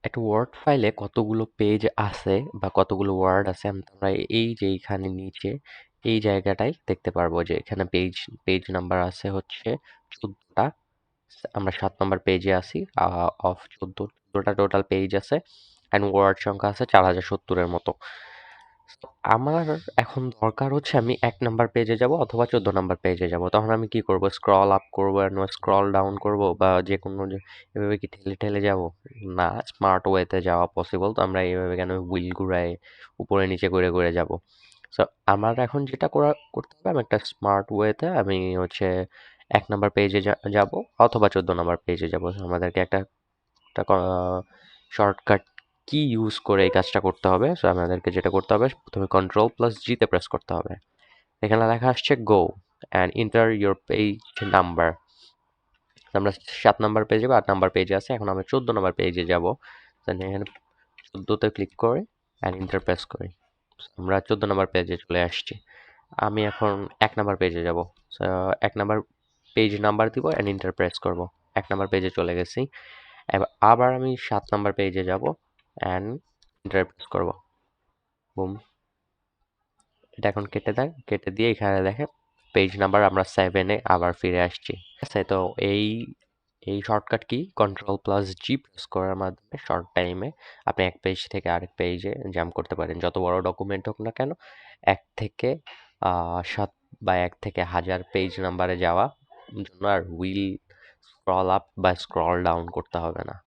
একটা ওয়ার্ড ফাইলে কতগুলো পেজ আছে বা কতগুলো ওয়ার্ড আছে আমরা এই যে এইখানে নিচে এই জায়গাটাই দেখতে পারবো যে এখানে পেজ পেজ নাম্বার আছে হচ্ছে 14টা। আমরা 7 নম্বর পেজে আছি। অফ 14টা টোটাল পেজ আছে অ্যান্ড ওয়ার্ড সংখ্যা আছে 4070 এর মতো। So, আমার এখন দরকার হচ্ছে আমি 1 নাম্বার পেজে যাব অথবা 14 নাম্বার পেজে যাব। তখন আমি কি করব? স্ক্রল আপ করব আর স্ক্রল ডাউন করব বা যেকোনো এভাবে কি ঠেলে ঠেলে যাব? না, স্মার্ট ওয়েতে যাওয়া পসিবল। তো আমরা এইভাবে কেন হুইল ঘুরায় উপরে নিচে করে করে যাব। সো আমার এখন যেটা করতে হবে আমি একটা স্মার্ট ওয়েতে আমি হচ্ছে 1 নাম্বার পেজে যাব অথবা 14 নাম্বার পেজে যাব। আমাদেরকে একটা শর্টকাট কি ইউজ করে এই কাজটা করতে হবে। সো আমাদেরকে যেটা করতে হবে প্রথমে কন্ট্রোল প্লাস জিতে প্রেস করতে হবে। এখানে লেখা আসছে go and enter your page number. আমরা 7 নাম্বার পেজে বা 8 নাম্বার পেজে আছে, এখন আমরা 14 নাম্বার পেজে যাব। এখানে 14তে ক্লিক করে অ্যান্ড এন্টার প্রেস করি। আমরা 14 নাম্বার পেজে চলে আসছি। আমি এখন 1 নাম্বার পেজে যাব। সো 1 নাম্বার পেজ নাম্বার দিব অ্যান্ড এন্টার প্রেস করব। 1 নাম্বার পেজে চলে গেছি। এবার আবার আমি 7 নাম্বার পেজে যাব অ্যান্ড এন্টার প্রেস করব। বুম, এটা এখন কেটে দেয়, কেটে দিয়ে এখানে দেখে পেজ নাম্বার আমরা 7-এ আবার ফিরে আসছি। ঠিক আছে, তো এই এই শর্টকাট কি কন্ট্রোল প্লাস জি প্রেস করার মাধ্যমে শর্ট টাইমে আপনি এক পেজ থেকে আরেক পেজে জাম্প করতে পারেন। যত বড় ডকুমেন্ট হোক না কেন, 1 থেকে 7 বা 1 থেকে 1000 পেজ নাম্বারে যাওয়া জন্য আর হুইল স্ক্রল আপ বা স্ক্রল ডাউন করতে হবে না।